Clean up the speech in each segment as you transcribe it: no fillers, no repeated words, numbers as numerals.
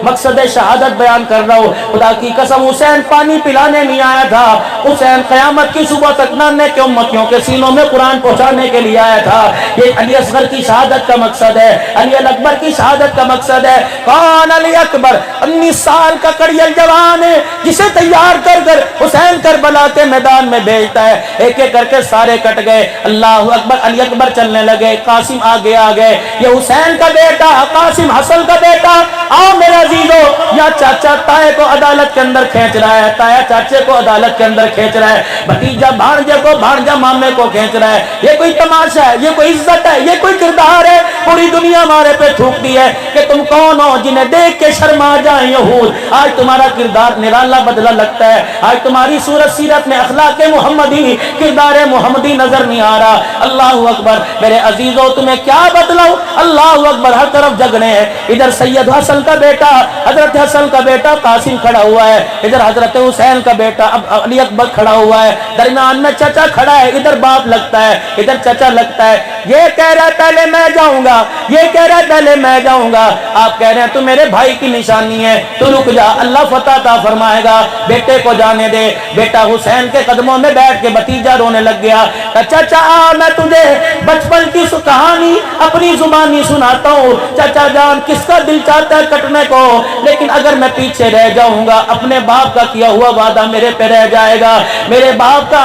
مقصد شہادت بیان کر رہا ہوں. خدا کی قسم حسین پانی پلانے نہیں آیا تھا, حسین قیامت کی صبح تک نانے کے امتیوں کے سینوں میں قرآن پہنچانے کے لیے آیا تھا. یہ علی اصغر کی شہادت کا مقصد ہے, علی اکبر کی شہادت کا مقصد ہے. کون علی اکبر؟ 19 سال کا کڑیل جوان ہے جسے تیار کر کر حسین کربلا کے میدان میں بھیجتا ہے. ایک ایک کر کے سارے کٹ گئے. اللہ اکبر. علی اکبر چلنے لگے, قاسم آگے آ گئے. یہ حسین کا بیٹا قاسم حسن کا بیٹا, آؤ میرے عزیزو, یا چاچا تائے کو عدالت کے اندر کھینچ رہا ہے, تایا چاچے کو عدالت کے اندر کھینچ رہا ہے, بھتیجا بھانجے کو, بھانجا مامے کو کھینچ رہا ہے. یہ کوئی تماشا ہے, یہ کوئی عزت ہے, یہ کوئی کردار ہے؟ پوری دنیا ہمارے پہ تھوکتی ہے کہ تم کون ہو جنہیں دیکھ کے شرما جائیں یہود. آج تمہارا کردار نرالا بدلا لگتا ہے, آج تمہاری صورت سیرت میں اخلاق محمدی, کردار محمدی نظر نہیں آ رہا. اللہ اکبر. میرے عزیزو تمہیں کیا بتلاؤ, اللہ اکبر, ہر طرف جھگڑے ہیں. ادھر سید حسن کا بیٹا, حضرت حسن کا بیٹا قاسم کھڑا ہوا ہے, ادھر حضرت حسین کا بیٹا علی اکبر کھڑا ہوا ہے, درمیان میں چچا کھڑا ہے, ادھر باپ لگتا ہے, ادھر چچا لگتا ہے. یہ کہہ رہا ہے پہلے میں جاؤں گا, یہ کہہ رہا ہے پہلے میں جاؤں گا. آپ کہہ رہے ہیں تو میرے بھائی کی نشانی ہے, تو رک جا, اللہ فتح عطا فرمائے گا, بیٹے کو جانے دے. بیٹا حسین کے قدموں میں بیٹھ کے بھتیجا رونے لگ گیا. چچا آ, میں تجھے بچپن کی کہانی اپنی زبانی سناتا ہوں. چچا جان کس کا دل چاہتا ہے کٹنے کو, لیکن اگر میں پیچھے رہ جاؤں گا اپنے باپ کا کیا ہوا وعدہ میرے پہ رہ جائے گا, میرے باپ کا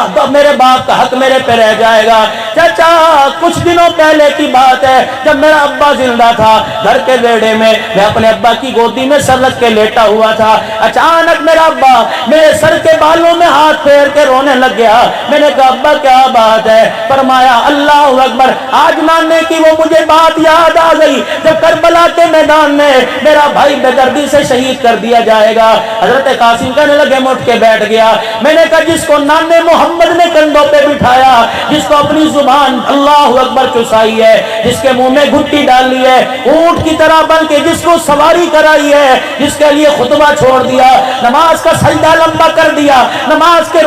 حق میرے پہ رہ جائے گا. چچا کچھ دنوں پہلے کی بات ہے, جب میرا ابا زندہ تھا, گھر کے ویڑے میں میں اپنے ابا کی گودی میں سر رکھ کے لیٹا ہوا تھا. اچانک میرا ابا میرے سر کے بالوں میں ہاتھ پھیر کے رونے لگ گیا. میں نے کہا ابا کیا بات ہے؟ فرمایا اللہ اکبر, آج نانے کی وہ مجھے بات یاد آ گئی جب کربلا کے میدان میں میرا بھائی بے دردی سے شہید کر دیا جائے گا. حضرت قاسم کہنے لگے, مٹ کے بیٹھ گیا. میں نے کہا جس کو نانے محمد نے کندھوں پہ بٹھایا, جس کو اپنی زبان اللہ اکبر چسائی ہے, جس کے منہ میں گھٹی ڈالی ہے, اونٹ کی طرح بن کے جس کو سواری کرائی ہے, جس کے لیے خطبہ چھوڑ دیا, نماز کا سجدہ لمبا کر دیا, نماز کے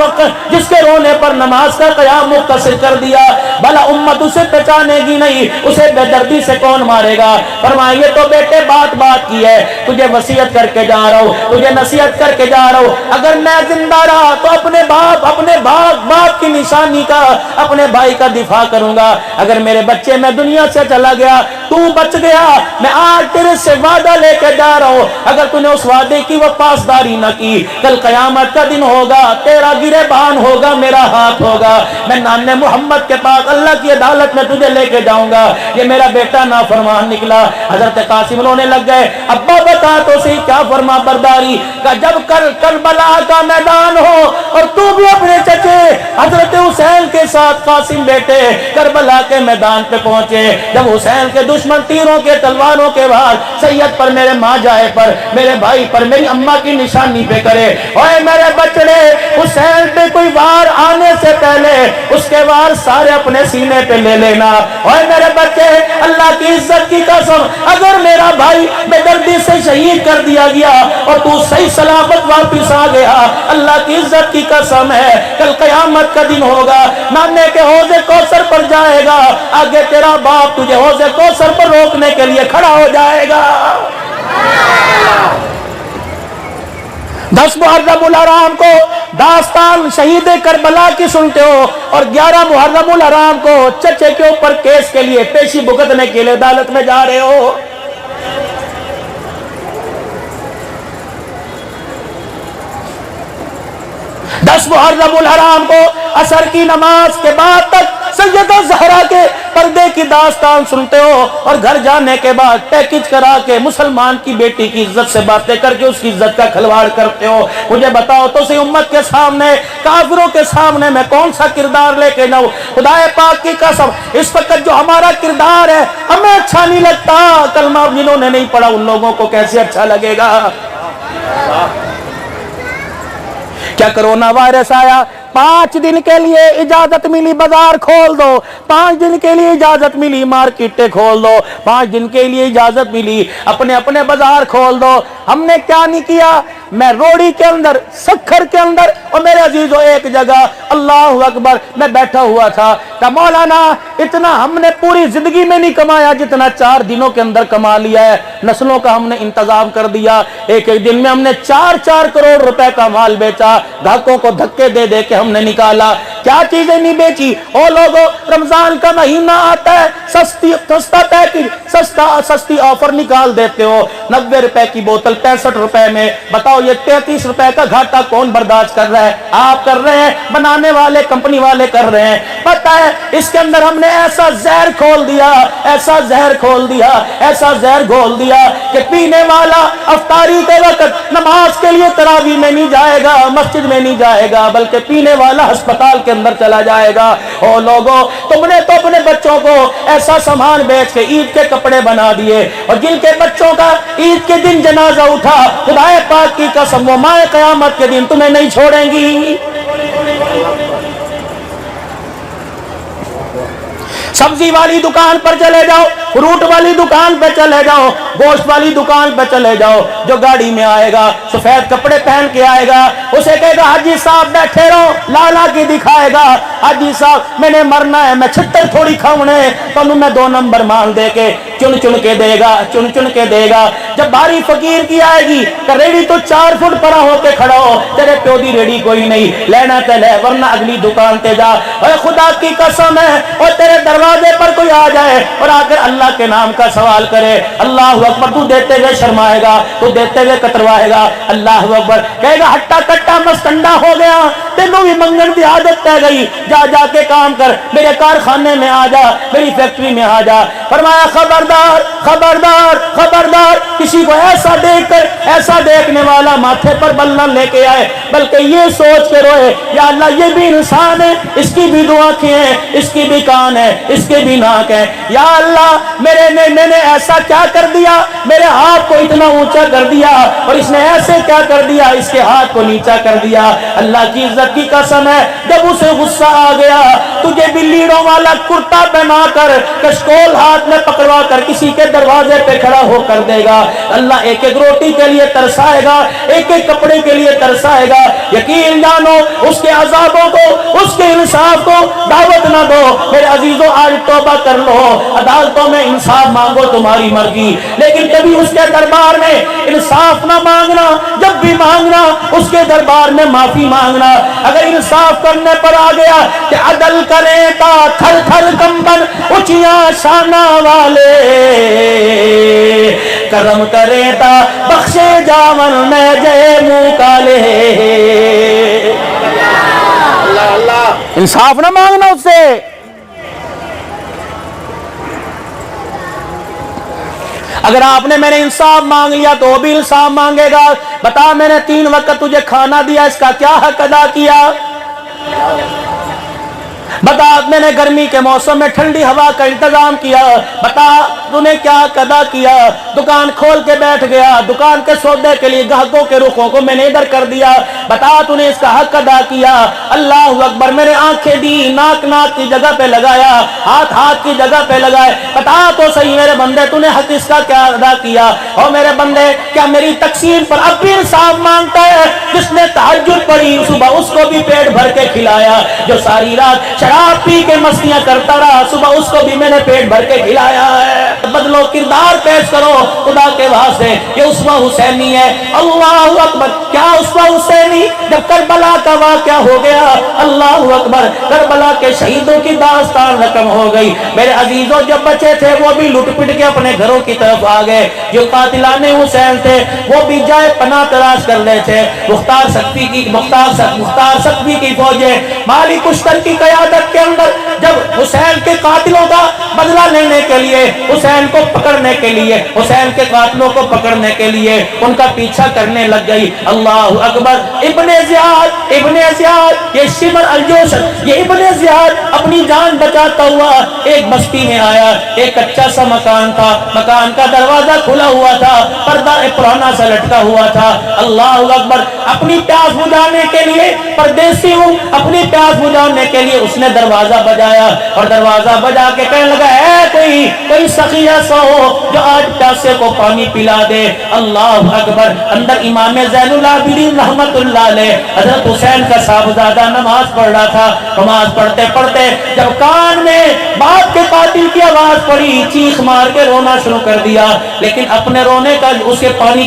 جس کے رونے پر نماز کا قیام مختصر کر دیا, بھلا امت اسے پہچانے گی نہیں, اسے بے دردی سے کون مارے گا؟ فرمائیں تو بیٹے بات کی ہے, تجھے وصیت کر کے جا رہا ہوں, تجھے نصیحت کر کے جا رہا ہوں. اگر میں زندہ رہا تو اپنے باپ کی نشانی کا, اپنے بھائی کا دفاع کروں گا. اگر میرے بچے میں دنیا سے چلا گیا, تو بچ گیا, میں آج تیرے سے وعدہ لے کے جا رہا ہوں. اگر تو نے اس وعدے کی وہ پاسداری نہ کی, کل قیامت کا دن ہوگا, تیرا گریبان ہوگا, میرا ہاتھ ہوگا. میں نانے محمد کے پاس اللہ کی عدالت میں تجھے لے کے جاؤں گا. یہ میرا بیٹا نافرمان نکلا. حضرت قاسم رونے لگ گئے. ابا بتا تو صحیح کیا فرما برداری کا, جب کربلا کا میدان ہو اور تو بھی اپنے چچے حضرت حسین کے ساتھ قاسم بیٹے کربلا کے میدان پہ پہنچے. جب حسین کے دشمن تیروں کے تلواروں کے بعد سید پر, میرے ماں جائے پر, میرے بھائی پر, میری اماں کی نشانی پہ کرے, اوے میرے بچڑے, حسین پہ کوئی وار آنے سے پہلے اس کے وار سارے اپنے سینے پہ لے لینا. اوے میرے بچے, اللہ کی عزت کی قسم, اگر میرا بھائی بے دردی سے شہید کر دیا گیا اور تو صحیح سلامت واپس آ گیا, اللہ کی عزت کی قسم ہے, کل قیامت کا دن ہوگا, نانے کے حوض کوثر پر جائے گا, آگے تیرا باپ تجھے حوض کوثر پر روکنے کے لیے کھڑا ہو جائے گا. 10 محرم الحرام کو داستان شہید کربلا کی سنتے ہو, اور 11 محرم الحرام کو چچے کے اوپر کیس کے لیے پیشی بھگتنے کے لیے عدالت میں جا رہے ہو. محرم الحرام کو عصر کی نماز کے بعد تک سیدہ زہرا کے پردے کی داستان سنتے ہو, اور گھر جانے کے بعد پیکج کرا کے مسلمان کی بیٹی کی عزت سے باتیں کر کے اس کی عزت کا کھلواڑ کرتے ہو. مجھے بتاؤ تو صحیح, امت کے سامنے, کافروں کے سامنے میں کون سا کردار لے کے جاؤں؟ خدا پاک کی قسم, اس وقت جو ہمارا کردار ہے ہمیں اچھا نہیں لگتا, کلمہ جنہوں نے نہیں پڑھا ان لوگوں کو کیسے اچھا لگے گا؟ کیا کرونا وائرس آیا, 5 دن کے لیے اجازت ملی بازار کھول دو, 5 دن کے لیے اجازت ملی مارکیٹیں کھول دو, 5 دن کے لیے اجازت ملی اپنے بازار کھول دو. ہم نے کیا نہیں کیا, मैं रोड़ी के अंदर, सखर के अंदर, और मेरे अजीजों एक जगह अल्लाह अकबर मैं बैठा हुआ था। तो मौलाना इतना हमने पूरी जिंदगी में नहीं कमाया जितना 4 दिनों के अंदर कमा लिया है। नस्लों का हमने इंतजाम कर दिया। एक एक दिन में हमने 4-4 करोड़ रुपए का माल बेचा। ग्राहकों को धक्के दे दे के हमने निकाला। क्या चीजें नहीं बेची? ओ लोगों, रमजान का महीना आता है, सस्ता पैकेज, सस्ती ऑफर निकाल देते हो। 90 रुपए की बोतल 65 रुपए में। बताओ ये 33 रुपए का घाटा कौन बर्दाश्त कर रहा है? आप कर रहे हैं, बनाने वाले कंपनी वाले कर रहे हैं। पता है इसके अंदर हमने ऐसा जहर खोल दिया, ऐसा जहर खोल दिया, ऐसा जहर घोल दिया कि पीने वाला अफ्तारी के वक्त नमाज के लिए तरावी में नहीं जाएगा, मस्जिद में नहीं जाएगा, बल्कि पीने वाला अस्पताल के अंदर चला जाएगा। ओ लोगों, तुमने तो अपने बच्चों को ऐसा सामान बेच के ईद के कपड़े बना दिए, और जिनके बच्चों का ईद के दिन जनाजा उठा, खुदाए पाक की कसम वो माए क़यामत के दिन तुम्हें नहीं छोड़ेंगी। सब्जी वाली दुकान पर चले जाओ, फ्रूट वाली दुकान पे चले जाओ, गोश्त वाली दुकान पे चले जाओ, जो गाड़ी में आएगा सफेद कपड़े पहन के आएगा, उसे कहेगा हाजी साहब बैठे रहो, लाला की दिखाएगा, हाजी साहब मैंने मरना है, मैं छिट्टर थोड़ी खाऊने, तो मैं 2 नंबर माल दे के चुन चुन के देगा, चुन चुन के देगा। जब बारी फकीर की आएगी तो रेडी तो 4 फुट परा होके खड़ा हो, तेरे प्यो दी रेडी कोई नहीं, लेना तो ले वरना अगली दुकान ते जा। और खुदा की कसम है, और तेरे दरवाजे पर कोई आ जाए और आकर अल्लाह के नाम का सवाल करे, अल्लाह अकबर, तू देते हुए शर्माएगा, तू देते हुए कतरवाएगा। अल्लाह अकबर कहेगा हट्टा कट्टा मस्तंडा हो गया, तेनों भी मंगन की आदत पै गई, जा जाके काम कर, मेरे कारखाने में आ जा, मेरी फैक्ट्री में आ जा। फरमाया खबरदार खबरदार खबरदार, किसी को ऐसा देखकर, ऐसा देखने वाला माथे पर बल्ला लेके आए, बल्कि ये सोच के रोए, या अल्लाह ये भी इंसान है, इसकी भी 2 आंखें हैं, इसकी भी कान है, इसके भी नाक है, या अल्लाह मैंने ऐसा क्या कर दिया, मेरे हाथ को इतना ऊंचा कर दिया, और इसने ऐसे क्या कर दिया, इसके हाथ को नीचा कर दिया। अल्लाह की इज्जत की कसम है, जब उसे गुस्सा आ गया, तुझे बिल्लीड़ों वाला कुर्ता पहना कर, कशकोल हाथ में पकड़वा कर किसी के दरवाजे पे खड़ा होकर देगा। अल्लाह एक एक रोटी के लिए तरसाएगा, एक एक कपड़े के लिए तरसाएगा। यकीन जानो उसके अजाबों को, उसके इंसाफ को दावत ना दो। मेरे अजीजों, आज तौबा कर लो, अदालतों में इंसाफ मांगो, तुम्हारी मर्जी, लेकिन कभी उसके दरबार में इंसाफ ना मांगना, जब भी मांगना उसके दरबार में माफी मांगना। अगर इंसाफ करने पर आ गया कि अदल करे ता थर थर कंबन ऊंचिया शाना वाले, करम करे ता बख्शे जावन में जय मुंह काले। अल्लाह अल्लाह, इंसाफ ना मांगना उससे। अगर आपने मैंने इंसाफ मांग लिया तो वो भी इंसाफ मांगेगा। बता मैंने 3 वक्त तुझे खाना दिया, इसका क्या हक अदा किया? बता मैंने गर्मी के मौसम में ठंडी हवा का इंतजाम किया, बता तूने क्या अदा किया? दुकान खोल के बैठ गया, दुकान के सौदे के लिए ग्राहकों के रुखों को मैंने इधर कर दिया, बता तूने इसका हक अदा किया? अल्लाह अकबर, मेरे आंखें दी, नाक नाक की जगह पे लगाया, हाथ हाथ की जगह पे लगाए, बता तो सही मेरे बंदे तूने हक इसका क्या अदा किया? और मेरे बंदे क्या मेरी तकसीम पर अब भी इंसाफ मांगता है? जिसने तहज्जुद पढ़ी सुबह उसको भी पेट भर के खिलाया, जो सारी रात शराब पी के मस्तियां करता रहा सुबह उसको भी मैंने पेट भर के खिलाया है। बदलो, किरदार पेश करो खुदा के वास्ते। ये उस्मा हुसैनी है। अल्लाह अकबर, क्या उस्मा हुसैनी जब करबला का वाक़या हो गया, अल्लाह अकबर, करबला के शहीदों की दास्तान रकम हो गई। मेरे अजीजों, जब बच्चे थे वो भी लुट पिट के अपने घरों की तरफ आ गए। जो कातिलाने हुसैन थे वो भी जाए पनाह तलाश कर रहे थे। मुख्तार सख्ती की फौजें मालिक उश्तर की क़यादत के अंदर जब हुसैन के कातिलों का बदला लेने के लिए, हुसैन को पकड़ने के लिए, हुसैन के कातिलों को पकड़ने के लिए उनका पीछा करने लग गई। अल्लाह अकबर, इब्ने ज़ियाद ये शिमर अलजोश, ये इब्ने ज़ियाद अपनी जान बचाता हुआ एक बस्ती में आया। एक कच्चा सा मकान था, मकान का दरवाजा खुला हुआ था, पर्दा पुराना सा लटका हुआ था। अल्लाह अकबर, अपनी प्यास बुझाने के लिए, परदेसी हूँ, अपनी प्यास बुझाने के लिए उसने दरवाजा बजाया और दरवाजा बजा के कहने लगा है कोई सखी ऐसा हो जो आज प्यासे को पानी पिला दे। अल्लाह अकबर। अंदर इमाम ज़ैनुल आबिदीन रहमतुल्लाह अलैह हजरत हुसैन का साहबजादा नमाज पढ़ रहा था। नमाज पढ़ते पढ़ते जब कान में बाप के कातिल की आवाज पड़ी, चीख मार के रोना शुरू कर दिया, लेकिन अपने रोने का उसे पानी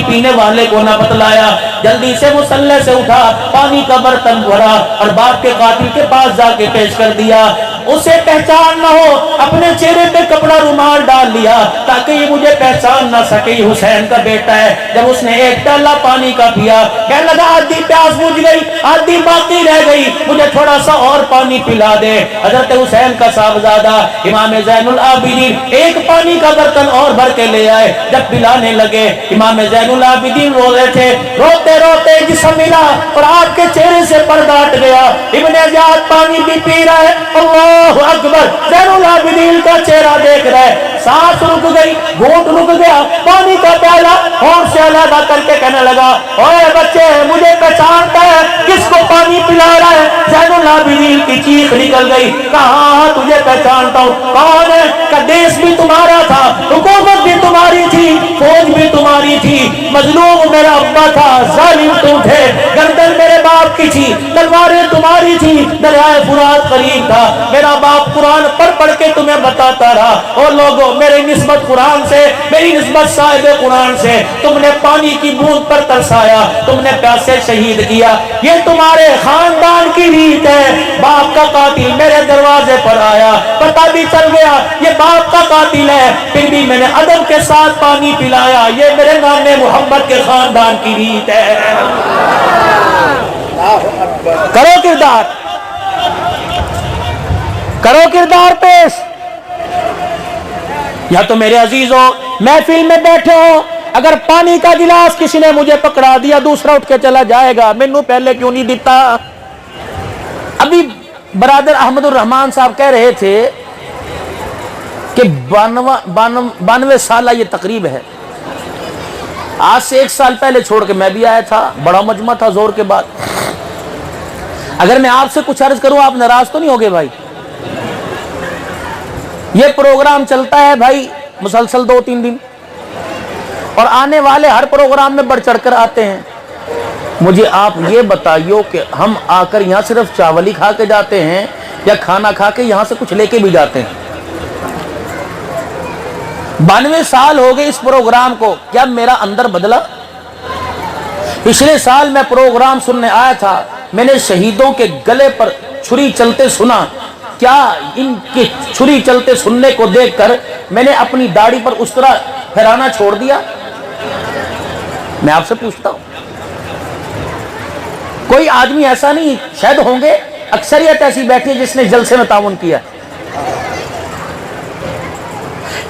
पीने वाले को ना बतलाया। जल्दी से मुसल्ले से उठा, पानी का बर्तन भरा और बाप के कातिल के पास जाके पेश कर दिया। उसे पहचान ना हो, अपने चेहरे पे कपड़ा रुमाल डाल लिया ताकि ये मुझे पहचान ना सके हुसैन का बेटा है। जब उसने एक प्याला पानी का पिया, कहने लगा आधी प्यास बुझ गई, आधी बाकी रह गई, मुझे थोड़ा सा और पानी पिला दे। हजरत हुसैन का साहबजादा इमाम ज़ैनुल आबिदीन एक पानी का बर्तन और भर के ले आए। जब पिलाने लगे, इमाम ज़ैनुल आबिदीन रो रहे थे। रोते रोते जिस्म मिला और आपके चेहरे से पर्दा हट गया। इब्ने ज़ियाद पानी भी पी रहा है। अल्लाह अकबर। ज़ैनुल आबिदीन का चेहरा देख रहा है, सांस रुक गई, घूंट रुक गया, पानी का प्याला होंठ से अलग करके कहने लगा ओए बच्चे, मुझे पहचानता है किसको पानी पिला रहा है? ज़ैनुल आबिदीन की चीख निकल गई, कहाँ तुझे पहचानता हूँ, कौन है? का देश भी तुम्हारा था, हुकूमत भी तुम्हारी थी, फौज भी तुम्हारी थी, मजलूम मेरा अब्बा था, जालिम तुम थे, गर्दन मेरे बाप की थी, तलवारें तुम्हारी थी, दरियाए फुरात करीब था, मेरा बाप कुरान पढ़ पढ़ के तुम्हें बताता रहा। और लोगों, मेरी निस्बत कुरान से, मेरी निस्बत साहिब कुरान से, तुमने पानी की बूंद पर तरसाया, तुमने प्यासे शहीद किया, ये तुम्हारे खानदान की रीत है। बाप का कातिल मेरे दरवाजे पर आया, पता भी चल गया ये बाप का कातिल है, फिर भी मैंने अदब के साथ पानी पिलाया, ये मेरे नाने मोहम्मद के खानदान की रीत है। करो किरदार, करो किरदार पेश। या तो मेरे अजीजों, महफिल में बैठे हो, अगर पानी का गिलास किसी ने मुझे पकड़ा दिया, दूसरा उठ के चला जाएगा, मैनू पहले क्यों नहीं दिता? अभी बरादर अहमदुर रहमान साहब कह रहे थे कि 92 साल ये तकरीब है। आज से 1 साल पहले छोड़ के मैं भी आया था, बड़ा मजमा था जोर के बाद। अगर मैं आपसे कुछ अर्ज करूं, आप नाराज तो नहीं होगे भाई? ये प्रोग्राम चलता है भाई मुसलसल 2-3 दिन, और आने वाले हर प्रोग्राम में बढ़ चढ़कर आते हैं। मुझे आप ये बताइयो कि हम आकर यहाँ सिर्फ चावल ही खा के जाते हैं या खाना खा के यहाँ से कुछ लेके भी जाते हैं? 92 साल हो गए इस प्रोग्राम को, क्या मेरा अंदर बदला? पिछले साल मैं प्रोग्राम सुनने आया था, मैंने शहीदों के गले पर छुरी चलते सुना, क्या इनके छुरी चलते सुनने को देखकर मैंने अपनी दाढ़ी पर उस तरह फहराना छोड़ दिया? मैं आपसे पूछता हूं, कोई आदमी ऐसा नहीं, शायद होंगे, अक्सरियत ऐसी बैठी है जिसने जलसे में ताउन किया।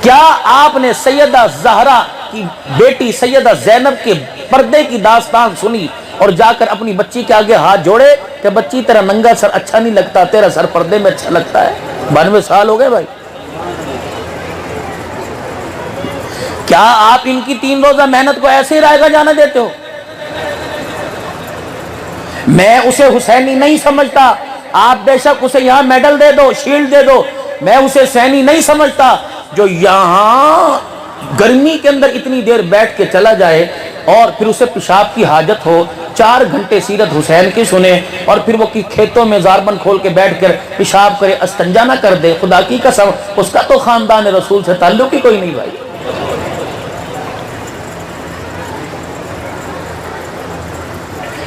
क्या आपने सैयदा ज़हरा की बेटी सैयदा ज़ैनब के पर्दे की दास्तान सुनी और जाकर अपनी बच्ची के आगे हाथ जोड़े कि बच्ची तेरा नंगा सर अच्छा नहीं लगता, तेरा सर पर्दे में अच्छा लगता है? 92 साल हो गए भाई। क्या आप इनकी 3 रोजा मेहनत को ऐसे ही रायगा जाने देते हो? मैं उसे हुसैनी नहीं समझता, आप बेशक उसे यहां मेडल दे दो, शील्ड दे दो, मैं उसे सैनी नहीं समझता जो यहां गर्मी के अंदर इतनी देर बैठ के चला जाए और फिर उसे पेशाब की हाजत हो, 4 घंटे सीरत हुसैन की सुने और फिर वो की खेतों में ज़ारबन खोल के बैठ कर पेशाब करे, अस्तंजा ना कर दे। खुदा की कसम, उसका तो खानदान रसूल से ताल्लुक ही कोई नहीं भाई।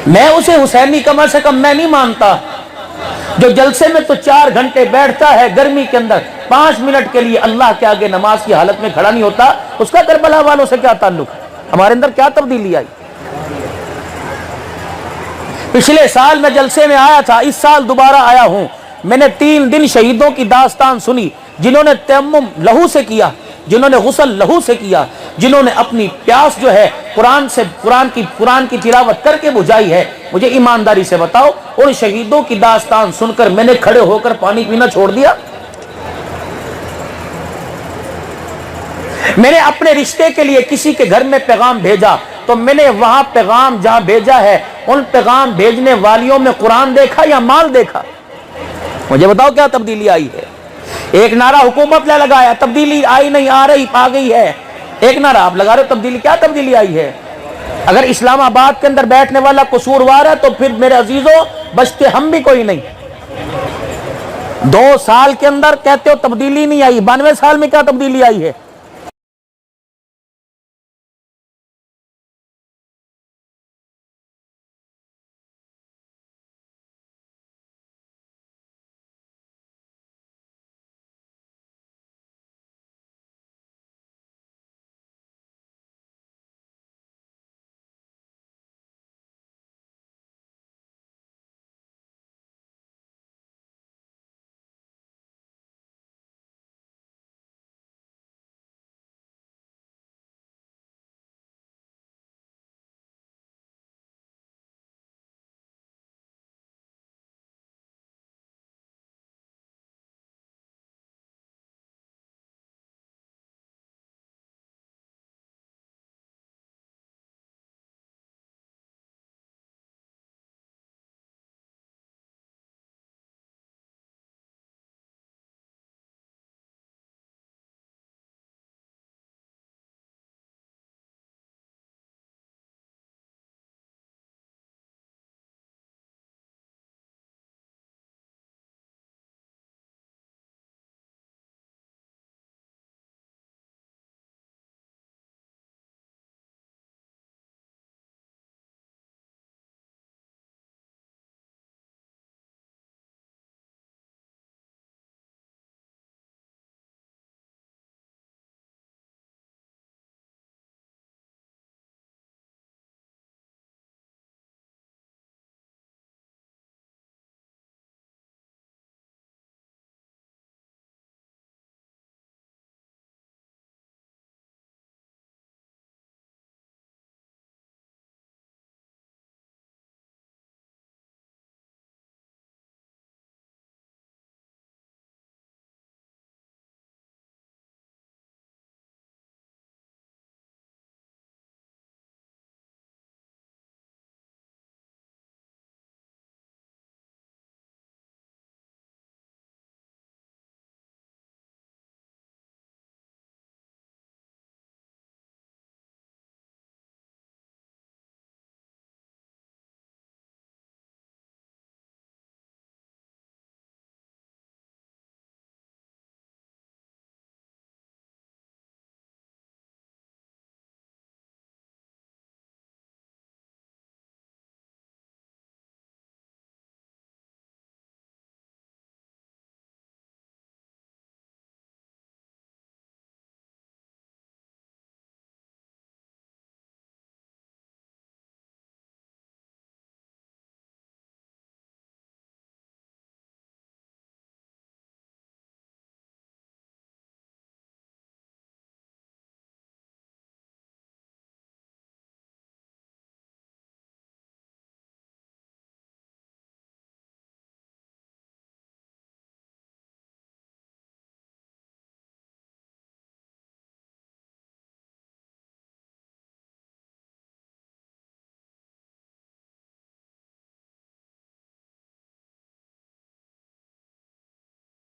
मैं उसे हुसैनी कम से कम मैं नहीं मानता जो जलसे में तो 4 घंटे बैठता है, गर्मी के अंदर 5 मिनट के लिए अल्लाह के आगे नमाज की हालत में खड़ा नहीं होता। उसका करबला वालों से क्या ताल्लुक है? हमारे अंदर क्या तब्दीली आई? पिछले साल मैं जलसे में आया था, इस साल दोबारा आया हूं। मैंने 3 दिन शहीदों की दास्तान सुनी, जिन्होंने तयम्मुम लहू से किया, जिन्होंने गुस्ल लहू से किया, जिन्होंने अपनी प्यास जो है कुरान की तिलावत करके बुझाई है। मुझे ईमानदारी से बताओ, उन शहीदों की दास्तान सुनकर मैंने खड़े होकर पानी पीना छोड़ दिया? मैंने अपने रिश्ते के लिए किसी के घर में पैगाम भेजा तो मैंने वहां पैगाम जहां भेजा है, उन पैगाम भेजने वालियों में कुरान देखा या माल देखा? مجھے بتاؤ کیا تبدیلی آئی ہے؟ ایک نعرہ حکومت نے لگایا، تبدیلی آئی نہیں، آ رہی، آ گئی ہے۔ ایک نعرہ آپ لگا رہے ہو، تبدیلی کیا تبدیلی آئی ہے؟ اگر اسلام آباد کے اندر بیٹھنے والا قصوروار ہے تو پھر میرے عزیزوں بچتے ہم بھی کوئی نہیں۔ 2 سال کے اندر کہتے ہو تبدیلی نہیں آئی، 92 سال میں کیا تبدیلی آئی ہے؟